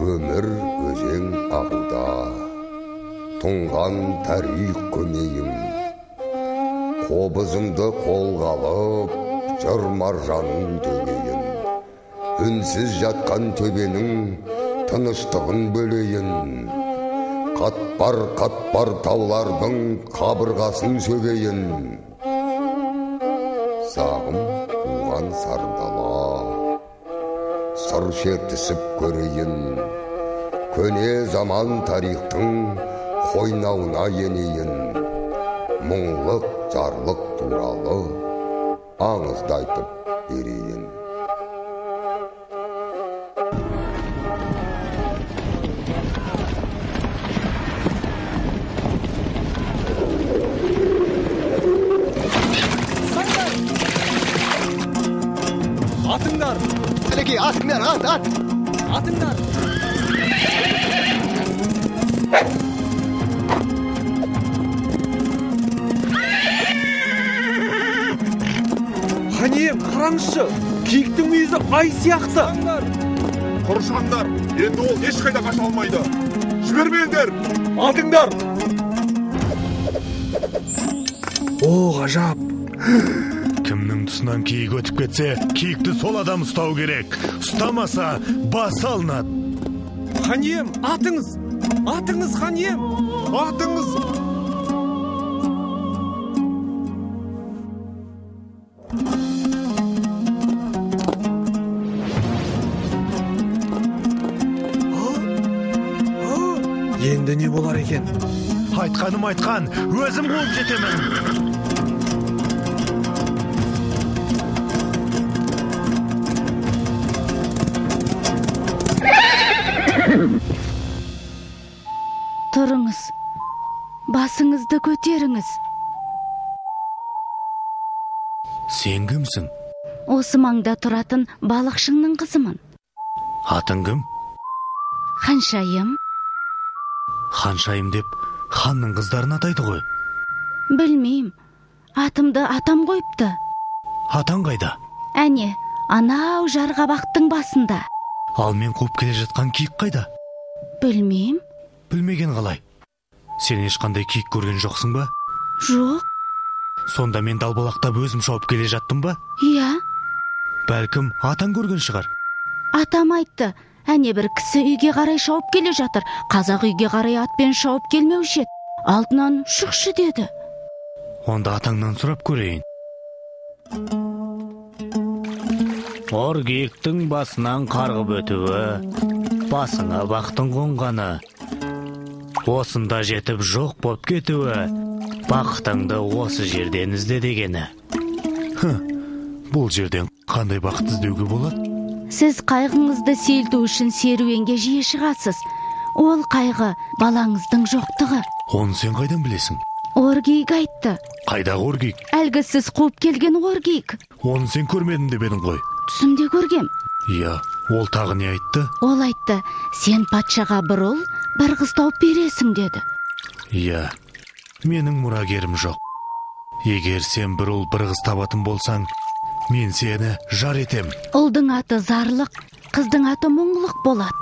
өмір өзен ағуда, тұнған тарих көмейім. Қобызымды қолға алып, жыр маржанын төгейін. Үнсіз жатқан төбенің тыныштығын бөлейін. Қатпар таулардың қабырғасын сөгейін. Сағым туған сардала, сыр шертісіп көрейін. Көне заман тарихтың қойнауына енейін. Мұңлық жарлық туралы аңызды айтып берейін. Atыңдар! Әлекей, атыңдар, ат! Atыңдар! Ханем, қараңызшы! Киіктің мүйізі ай сияқты! Құрышаңдар, енді ол ешқайда қаша алмайды. Жібермеңдер! Атыңдар! О, ғажап! Кімнің тұсынан киік өтіп кетсе, киікті сол адам ұстау керек. Ұстамаса, басы алынады. Ханем, атыңыз! Атыңыз, ханем! Атыңыз! Енді не болар екен? Айтқаным айтқан, өзім қуып жетемін. Тұрыңыз, басыңызды көтеріңіз. Сен кімсің? Осы маңда тұратын балықшыңның қызымын. Атың кім? Ханшайым. Ханшайым деп ханның қыздарын атайды ғой. Білмейм, атымды атам қойыпты. Атаң қайда? Әне, анау жарғабақтың басында. Ал мен қуып келе жатқан киік қайда? Білмейм. Білмеген қалай? Сен ешқандай киік көрген жоқсың ба? Жоқ. Сонда мен далбалақтап өзім шауып келе жаттым ба? Иә. Бәлкім атаң көрген шығар. Атам айтты, әне бір кісі үйге қарай шауып келе жатыр. Қазақ үйге қарай атпен шауып келмеуші еді. Алдынан шықшы деді. Онда атаңнан сұрап көрейін. Ор киіктің басынан қарғып өтуі, басыңа бақтың қонғаны, осында жетіп жоқ боп кетуі, бақытыңды осы жерден ізде дегені. Бұл жерден қандай бақыт іздеуге болады? Сіз қайғыңызды сейілту үшін серуенге жиі шығасыз. Ол қайғы балаңыздың жоқтығы. Оны сен қайдан білесің? Оргейк айтты. Қайдағы Оргейк? Әлгі сіз қуып келген Оргейк. Оны сен көрмедім деп едің ғой. Түсімде көргем. Иә, ол тағы не айтты? Ол айтты, сен патшаға бір ұл, бір қыз тауып бересің деді. Иә, менің мұрагерім жоқ. Егер сен бір ұл, бір қыз табатын болсаң, мен сені жар етем. Ұлдың аты зарлық, қыздың аты мұңлық болады.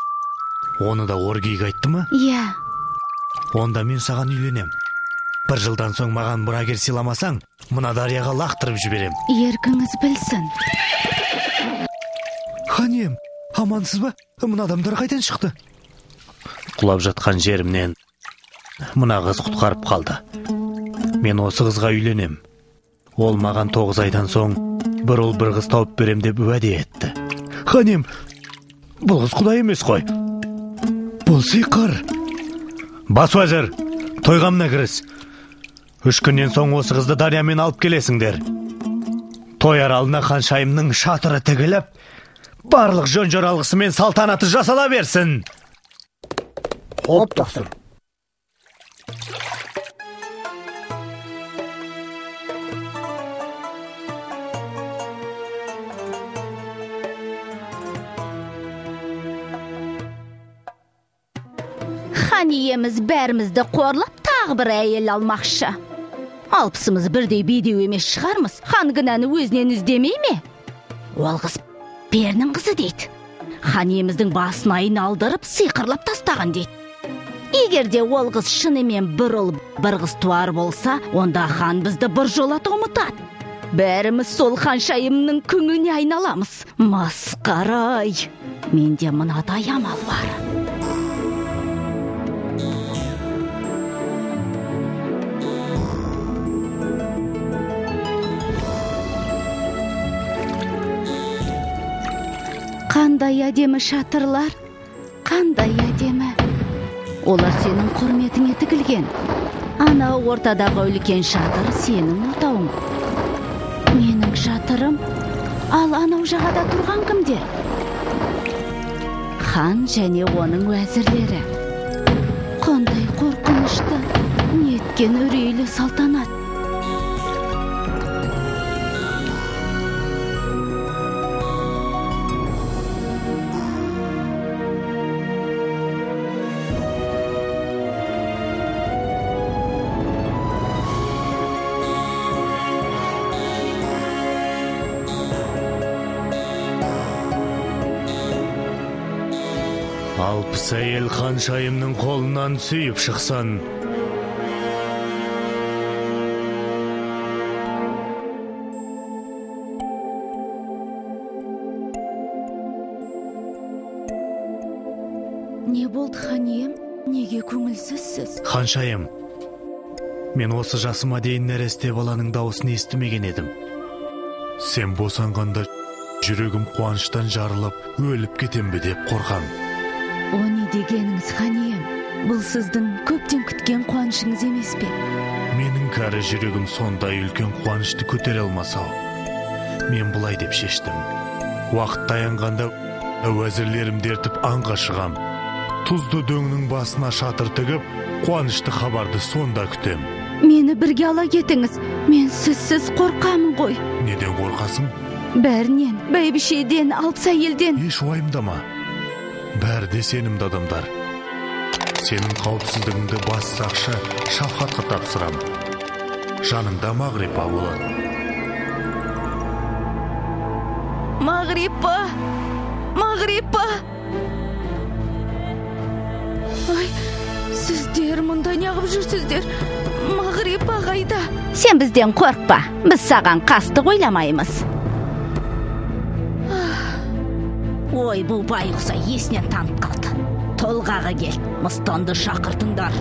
Оны да Оргейк айтты ма? Иә. Онда мен саған үйленем. Бір жылдан соң маған мұрагер сыйламасаң, мына дарияға лақтырып жіберем. Еркіңіз білсін. Ханем, амансыз ба? Мына адамдар қайдан шықты? Құлап жатқан жерімнен мына қыз құтқарып қалды. Мен осы қызға үйленем. Ол маған 9 айдан соң бір ұл бір қыз тауып берем деп уәде етті. Ханем, бұл қыз құдай емес қой. Бұл сиқыр. Бас уәзір, тойғамна кіріс. 3 күннен соң осы қызды дариямен алып келесіңдер. Той аралына ханшайымның шатыры тігіліп, барлық жөн жоралғысы мен салтанаты жасала берсін. Хоп, тақсыр. Хан иеміз бәрімізді қорлап, тағы бір әйел алмақшы. Алпысымыз бірдей бедеу емес шығармыз. Хан кінәні өзінен іздемей ме? Ол қыз перінің қызы дейді. хан иеміздің басын айналдырып сиқырлап тастаған дейді. Егерде ол қыз шынымен бір ұл бір қыз туар болса, онда хан бізді біржолата ұмытады. Бәріміз сол ханшайымның күңіне айналамыз. Масқара-ай! Менде мынадай амал бар. Қандай әдемі шатырлар, қандай әдемі. Олар сенің құрметіңе тігілген. Анау ортадағы үлкен шатыр сенің отауың. Менің шатырым, ал анау жағада тұрған кімдер? Хан және оның уәзірлері. Қандай қорқынышты, неткен үрейлі салтанат. Алпыс әйел ханшайымның қолынан сүйіп шықсан. Не болды, хан ием? Неге көңілсізсіз? Ханшайым, мен осы жасыма дейін нәресте баланың дауысын естімеген едім. Сен босанғанда жүрегім қуаныштан жарылып, өліп кетем бе деп қорқам. О не дегеніңіз, хан ием? Бұл сіздің көптен күткен қуанышыңыз емес пе? Менің кәрі жүрегім сондай үлкен қуанышты көтере алмаса, мен бұлай деп шештім. Уақыт таянғанда уәзірлерімді ертіп аңға шығам. Тұзды дөңнің басына шатыр тігіп, қуанышты хабарды сонда күтем. Мені бірге ала кетіңіз. Мен сізсіз қорқамын ғой. Неден қорқасың? Бәрінен, бәйбішеден, алпыс әйелден. Еш уайымдама. Бәрі де сенімді адамдар. Сенің қауіпсіздігіңді бас сақшы Шафқатқа тапсырам. Жаныңда Мағрипа болады. Мағрипа! Мағрипа! Ой, сіздер мұнда неғып жүрсіздер? Мағрипа қайда? Сен бізден қорқпа. Біз саған қастық ойламаймыз. Ой, бұл байғұса есінен танып қалды. Толғаға кел, Мыстанды шақыртыңдар.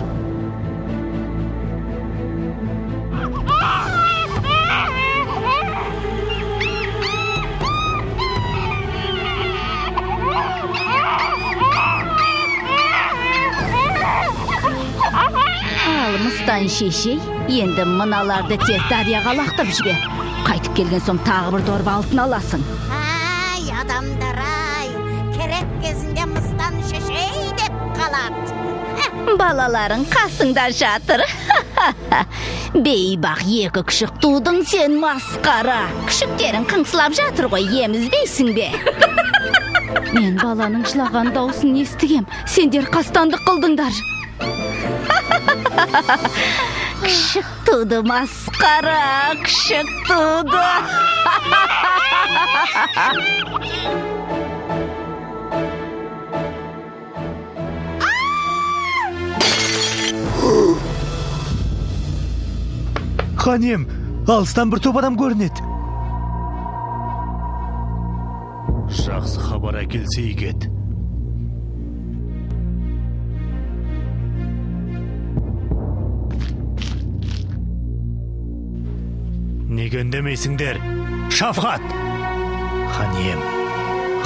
Ал Мыстан шешей, енді мыналарды тез дарияға лақтырып жібер. Қайтып келген соң тағы бір дорба алтын аласың. Ай, адамдар-ай, керек кезінде Мыстан шешей деп қалады. Балаларың қасыңда жатыр. Бейбақ екі күшік тудың, сен масқара. Күшіктерің қыңсылап жатыр ғой, емізбейсің бе? Мен баланың жылаған даусын естігем. Сендер қастандық қылдыңдар. Күшік туды, масқара, күшік туды. Ханем, алыстан бір топ адам көрінеді. Жақсы хабар әкелсе егет. Неге үндемейсіңдер? Шафқат! Ханем,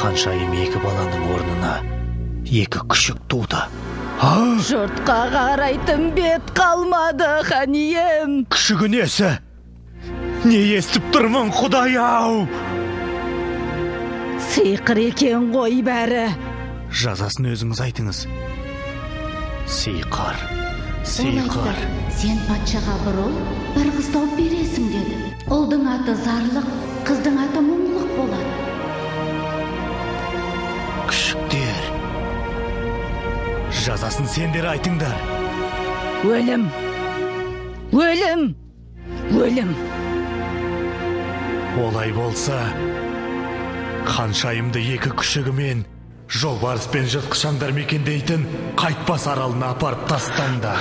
ханшайым екі баланың орнына екі күшік туды. Жұртқа қарайтын бет қалмады, хан ием. Күшігі несі? Не естіп тұрмын, Құдай-ау? Сиқыр екен ғой бәрі. Жазасын өзіңіз айтыңыз. Сиқыр. Сиқыр. Сен патшаға бір ұл, бір қыз тауып бересің деді. Ұлдың аты зарлық, қыздың аты мұңлық болады. Күшіктер. Жазасын сендер айтыңдар. Өлім. Өлім. Өлім. Олай болса, ханшайымды екі күшігімен жолбарыс пен жыртқышаңдар мекендейтін қайтпас аралына апарып тастаңдар.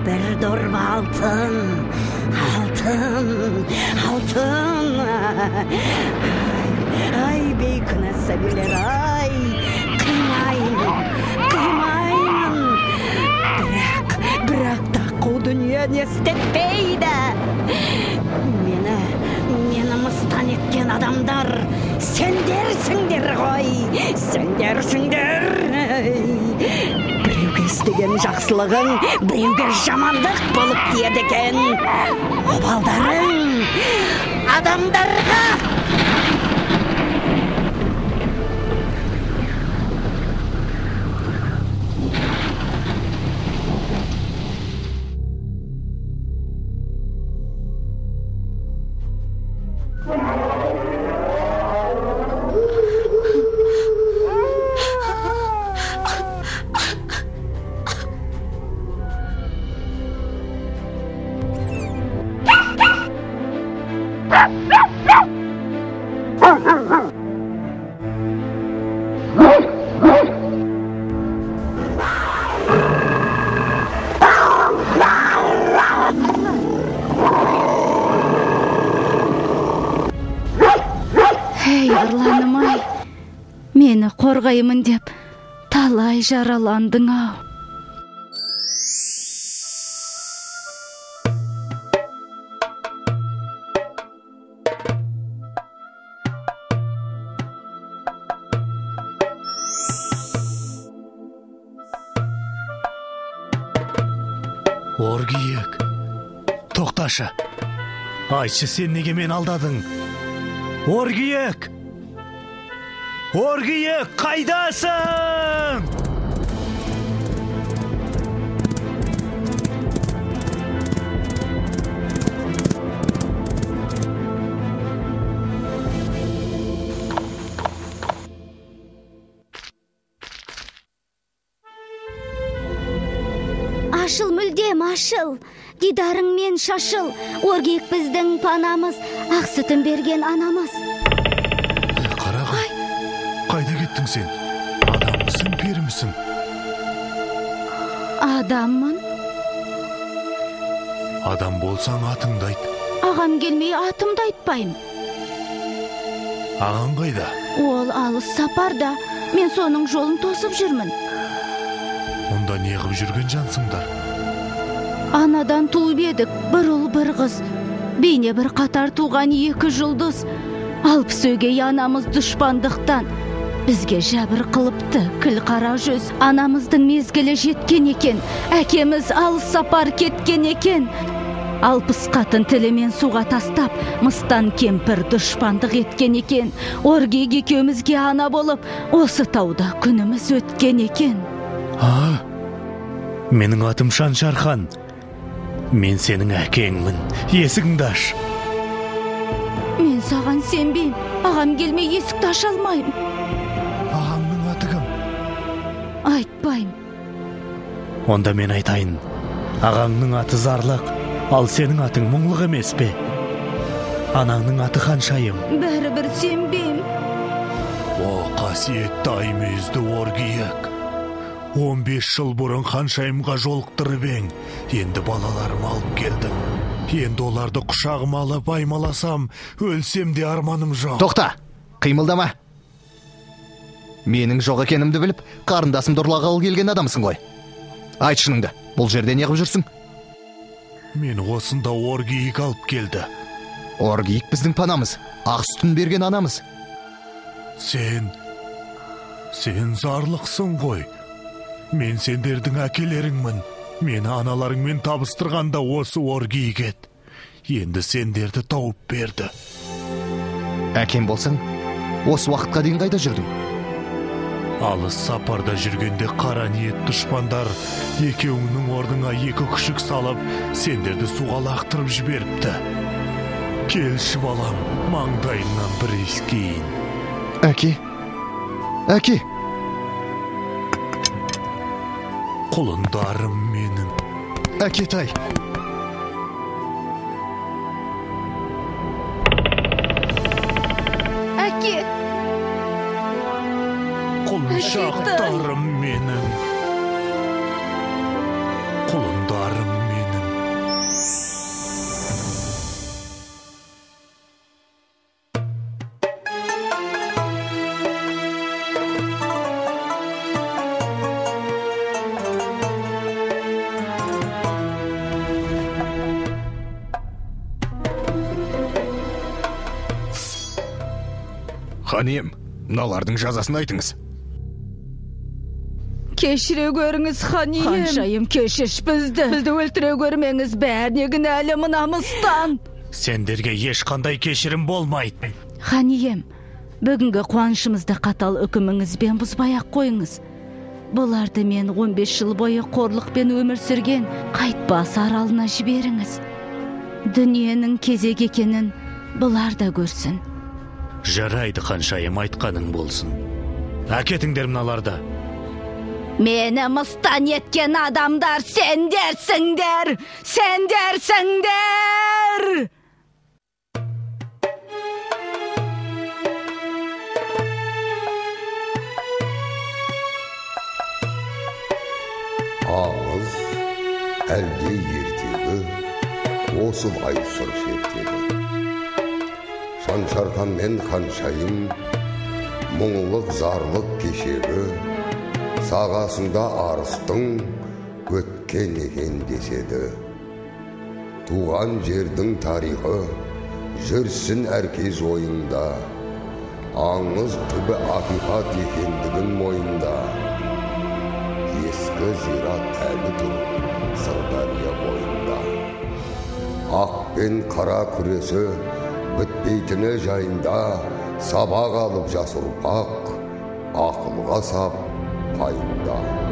Bir dorba altın, altın, altın. Ay beykına sabiler ay. Kıymayın, kıymayın. Bırak da o dünya ne istetmeydi. Meni mıstan etken adamlar sendersіңдер ғой, sendersіңдер. Біреуге істеген жақсылығың біреуге жамандық болып тиеді екен. Обалдарың адамдарға. Ей, Арланым ай, мені қорғаймын деп талай жараландың ау. Оргиек, тоқташы. Айтшы, сен неге мен алдадың? Оргиек! Оргиек, қайдасың? Ашыл мүлдем, ашыл. Дидарыңмен шашыл. Оргиек біздің панамыз, ақ сүтін берген анамыз. Қарағай, қайда кеттің сен? Адаммысың, перімісің? Адаммын. Адам болсаң атыңды айт. Ағам келмей атымды айтпайым. Ағаң қайда? Ол алыс сапарда, мен соның жолын тосып жүрмін. Онда не қып жүрген жансыңдар? Анадан туып едік, бір ұл бір қыз. Бейне бір қатар туған екі жұлдыз. Алпыс өгей анамыз дұшпандықтан бізге жәбір қылыпты. Кіл қара жүз анамыздың мезгілі жеткен екен. Әкеміз алыс сапар кеткен екен. Алпыс қатын тілімен суға тастап, мыстан кемпір дұшпандық еткен екен. Оргиек екеумізге ана болып, осы тауда күніміз өткен екен. Менің атым Шаншархан. Мен сенің әкеңмін. Есігіңді аш. Мен саған сенбейм. Ағам келмей есікті аша алмайым. Ағаңның аты кім? Айтпайым. Онда мен айтайын. Ағаңның аты Зарлық, ал сенің атың мұңлық емес пе? Анаңның аты Ханшайым. Бәрібір сенбейм. О, қасиетті аймезді Оргиек. 15 жыл бұрын Ханшайымға жолықтырып ең. Енді балаларым алып келдім. Енді оларды құшағыма алып аймаласам, өлсем де арманым жоқ. Тоқта, қимылдама. Менің жоқ екенімді біліп, қарындасымды ұрлағалы келген адамсың ғой. Айт шыныңды, бұл жерде не қып жүрсің? Мен осында Оргиек алып келді. Оргиек біздің панамыз, ақ сүтін берген анамыз. Сен Зарлықсың ғой. Мен сендердің әкелеріңмін. Мені аналарыңмен табыстырғанда осы Оргиек ет. Енді сендерді тауып берді. Әкем болсаң, осы уақытқа дейін қайда жүрдің? Алыс сапарда жүргенде қара ниет дұшпандар екеуіңнің орныңа екі күшік салып, сендерді суға лақтырып жіберіпті. Келші балам, маңдайымнан бір иіскейін. Әке! Құлындарым менің. Әкетай. Әке, Құлыншақтарым менің. Құлындарым менің. Хан ием, мыналардың жазасын айтыңыз. кешіре көріңіз, хан ием. Ханшайым, кешірш бізді. Бізді өлтіре көрмеңіз, бәріне кінәлі мынамыздан. Сендерге ешқандай кешірім болмайды. Хан ием, бүгінгі қуанышымызды қатал үкіміңізбен бұзбай-ақ қойыңыз. Бұларды мен 15 жыл бойы қорлықпен өмір сүрген қайтпас аралына жіберіңіз. Дүниенің кезек екенін бұлар да көрсін. Жарайды, ханшайым, айтқаның болсын. Әкетіңдер мыналарды. Мені мыстан еткен адамдар сендерсіңдер! Сендерсіңдер! Аңыз әлде ертегі осылай сыр шертеді. Шаншархан мен ханшайым мұңлық зарлық кешегі сағасында арыстың өткен екен деседі. Туған жердің тарихы жүрсін әркез ойында, аңыз түбі ақиқат екендігін мойында. Ескі зират әлі тұр Сырдария бойында. Ақ пен қара күресі бітпейтіні жайында, сабақ алып жас ұрпақ ақылға сап пайында.